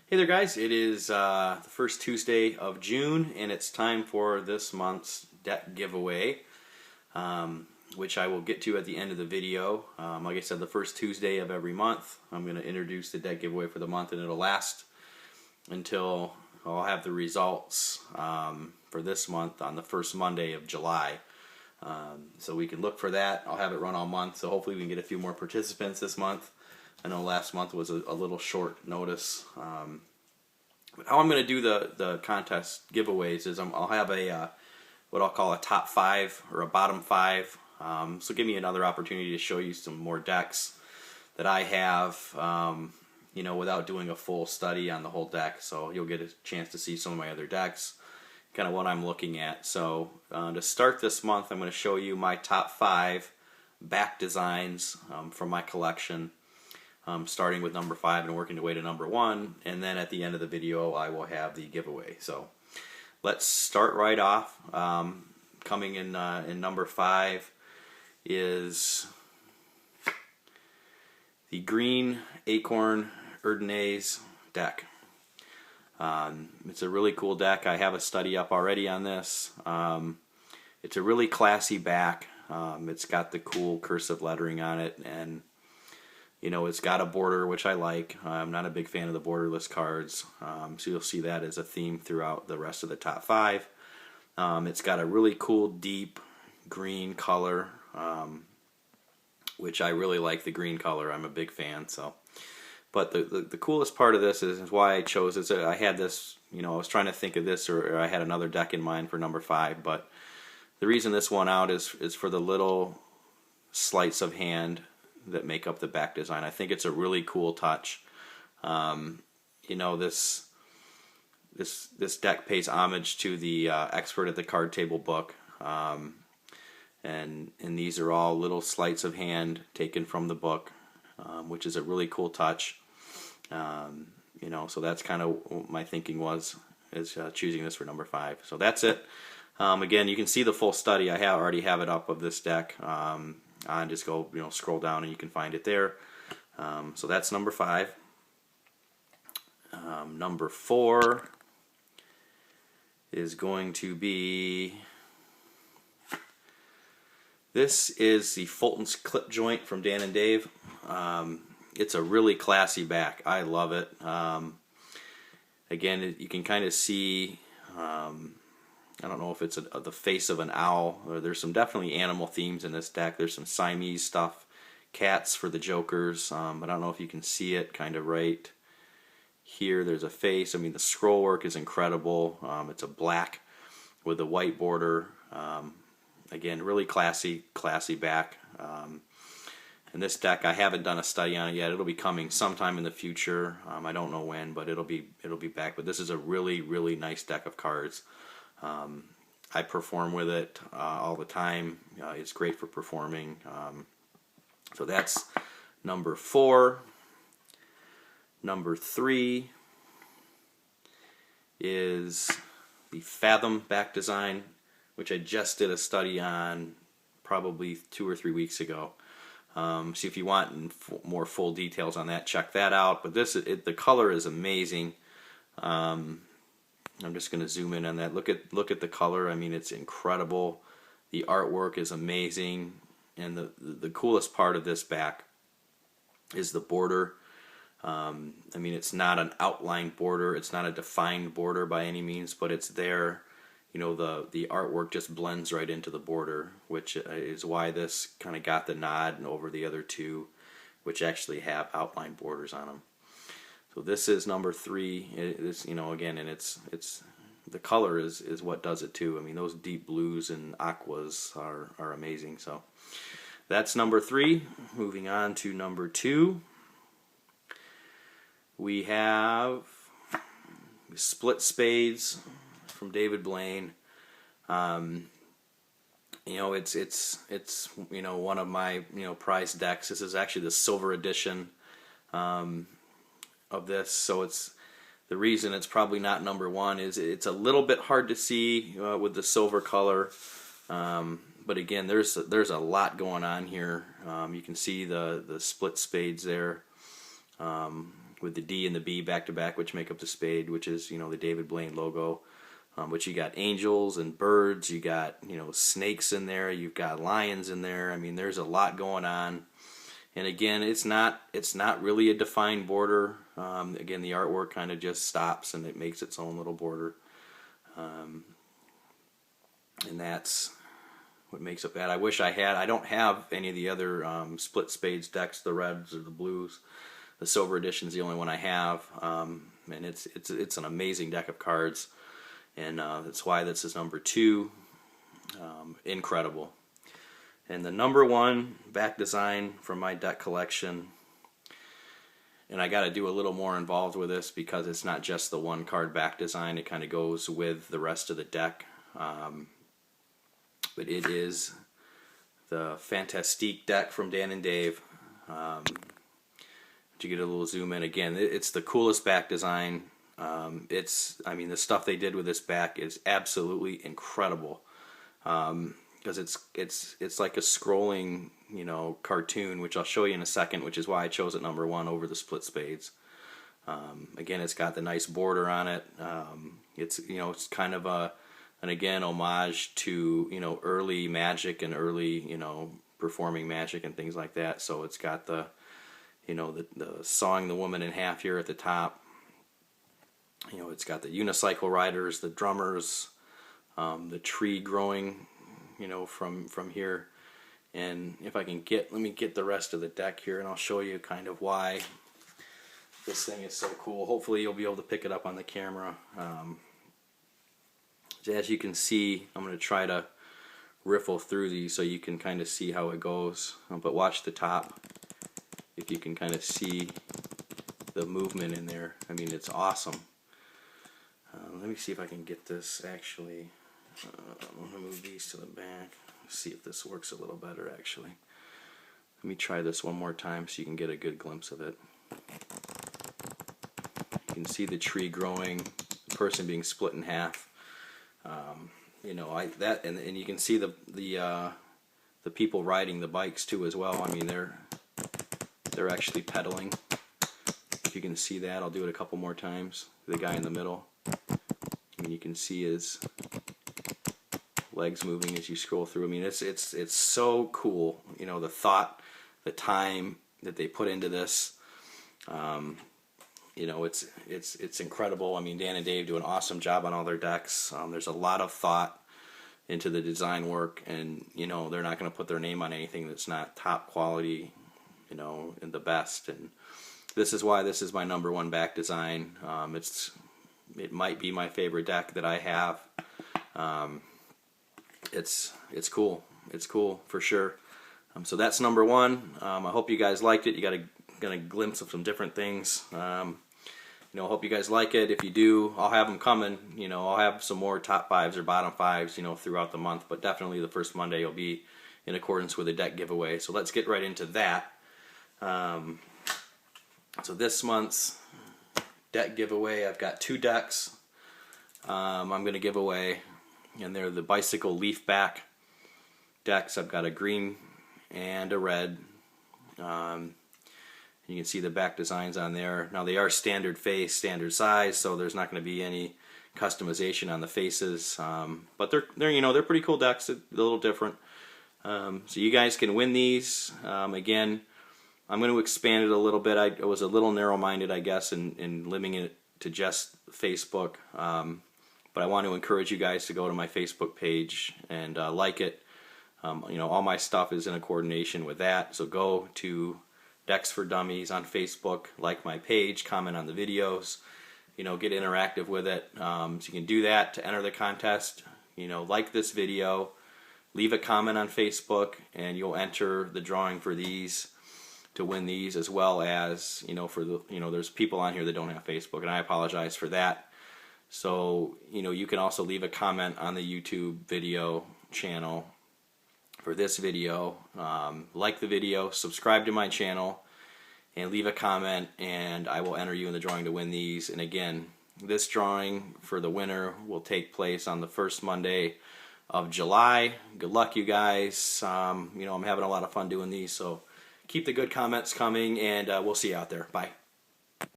Hey there guys, it is the first Tuesday of June and it's time for this month's deck giveaway, which I will get to at the end of the video. Like I said, the first Tuesday of every month I'm going to introduce the deck giveaway for the month, and it'll last until I'll have the results for this month on the first Monday of July. So we can look for that. I'll have it run all month, so hopefully we can get a few more participants this month. I know last month was a little short notice. How I'm going to do the contest giveaways is I'll have a what I'll call a top 5 or a bottom 5. So give me another opportunity to show you some more decks that I have, without doing a full study on the whole deck. So you'll get a chance to see some of my other decks, kind of what I'm looking at. So to start this month, I'm going to show you my top 5 back designs from my collection. Starting with number 5 and working the way to number 1, and then at the end of the video I will have the giveaway. So let's start right off. Coming in number 5 is the green Acorn Erdnase deck. It's a really cool deck. I have a study up already on this. It's a really classy back. It's got the cool cursive lettering on it, and it's got a border, which I like. I'm not a big fan of the borderless cards, so you'll see that as a theme throughout the rest of the top 5. It's got a really cool deep green color, which I really like the green color. I'm a big fan. But the coolest part of this is why I chose this. I had this, I was trying to think of this, or I had another deck in mind for number 5, but the reason this one out is for the little sleights of hand that make up the back design. I think it's a really cool touch. This deck pays homage to the Expert at the Card Table book, and these are all little sleights of hand taken from the book, which is a really cool touch. So that's kind of what my thinking was, is choosing this for number 5. So that's it. Again, you can see the full study. I already have it up of this deck. Just go, scroll down and you can find it there. So that's number 5. Number 4 is going to be, this is the Fulton's Clip Joint from Dan and Dave. It's a really classy back. I love it. Again, you can kind of see, I don't know if it's the face of an owl, or there's some definitely animal themes in this deck. There's some Siamese stuff, cats for the jokers, but I don't know if you can see it kind of right here. There's a face. I mean, the scroll work is incredible. It's a black with a white border. Again, really classy back. And this deck, I haven't done a study on it yet. It'll be coming sometime in the future. I don't know when, but it'll be back. But this is a really, really nice deck of cards. I perform with it all the time. It's great for performing. So that's number 4. Number 3 is the Fathom back design, which I just did a study on probably 2 or 3 weeks ago. So if you want more full details on that, check that out. But the color is amazing. I'm just going to zoom in on that. Look at the color. I mean, it's incredible. The artwork is amazing, and the coolest part of this back is the border. I mean, it's not an outlined border. It's not a defined border by any means, but it's there. The artwork just blends right into the border, which is why this kind of got the nod over the other 2, which actually have outlined borders on them. So this is number 3. Again, and it's the color is what does it too. I mean, those deep blues and aquas are amazing. So that's number 3. Moving on to number 2, we have Split Spades from David Blaine. It's one of my prized decks. This is actually the silver edition of this, so it's the reason it's probably not number 1 is it's a little bit hard to see with the silver color, but again, there's a lot going on here. You can see the split spades there. with the D and the B back to back, which make up the spade, which is, you know, the David Blaine logo. But you got angels and birds, you got, you know, snakes in there, you've got lions in there. I mean, there's a lot going on. And again, it's not really a defined border. Again, the artwork kind of just stops and it makes its own little border. And that's what makes up that. I wish I had. I don't have any of the other split spades decks, the reds or the blues. The silver edition is the only one I have, and it's an amazing deck of cards. And that's why this is number 2. Incredible. And the number 1 back design from my deck collection, and I got to do a little more involved with this because it's not just the 1 card back design, it kind of goes with the rest of the deck. But it is the Fantastique deck from Dan and Dave. To get a little zoom in again, it's the coolest back design. I mean, the stuff they did with this back is absolutely incredible. Because it's like a scrolling, you know, cartoon, which I'll show you in a second, which is why I chose it number 1 over the split spades. Again, it's got the nice border on it. It's, you know, it's kind of an again homage to, you know, early Magic and early, you know, performing Magic and things like that. So it's got the, you know, the sawing the woman in half here at the top. You know, it's got the unicycle riders, the drummers, the tree growing, you know, from here. And if I can let me get the rest of the deck here, and I'll show you kind of why this thing is so cool. Hopefully you'll be able to pick it up on the camera. As you can see, I'm going to try to riffle through these so you can kind of see how it goes. But watch the top, if you can kind of see the movement in there. I mean, it's awesome. Let me see if I can get this actually. I'm going to move these to the back. See if this works a little better actually. Let me try this one more time so you can get a good glimpse of it. You can see the tree growing, the person being split in half. You know, and you can see the people riding the bikes too as well. I mean, they're actually pedaling. If you can see that, I'll do it a couple more times. The guy in the middle. I mean, you can see his legs moving as you scroll through. I mean, it's so cool. You know, the thought, the time that they put into this. You know, it's incredible. I mean, Dan and Dave do an awesome job on all their decks. There's a lot of thought into the design work, and you know, they're not going to put their name on anything that's not top quality, you know, and the best. And this is why this is my number 1 back design. It might be my favorite deck that I have. It's cool. It's cool for sure. So that's number 1. I hope you guys liked it. You got a glimpse of some different things. You know, I hope you guys like it. If you do, I'll have them coming. You know, I'll have some more top 5s or bottom 5s, you know, throughout the month. But definitely the first Monday will be in accordance with a deck giveaway. So let's get right into that. So this month's deck giveaway, I've got 2 decks I'm going to give away. And they're the bicycle leaf back decks. I've got a green and a red. You can see the back designs on there. Now they are standard face, standard size, so there's not going to be any customization on the faces. But they're you know, they're pretty cool decks. They're a little different. So you guys can win these. Again, I'm going to expand it a little bit. I was a little narrow-minded, I guess, in limiting it to just Facebook. But I want to encourage you guys to go to my Facebook page and like it. You know, all my stuff is in a coordination with that. So go to Decks for Dummies on Facebook, like my page, comment on the videos, you know, get interactive with it. So you can do that to enter the contest. You know, like this video, leave a comment on Facebook, and you'll enter the drawing for these to win these, as well as, you know, for the, you know, there's people on here that don't have Facebook, and I apologize for that. So, you know, you can also leave a comment on the YouTube video channel for this video. Like the video, subscribe to my channel, and leave a comment, and I will enter you in the drawing to win these. And again, this drawing for the winner will take place on the first Monday of July. Good luck, you guys. You know, I'm having a lot of fun doing these, so keep the good comments coming, and we'll see you out there. Bye.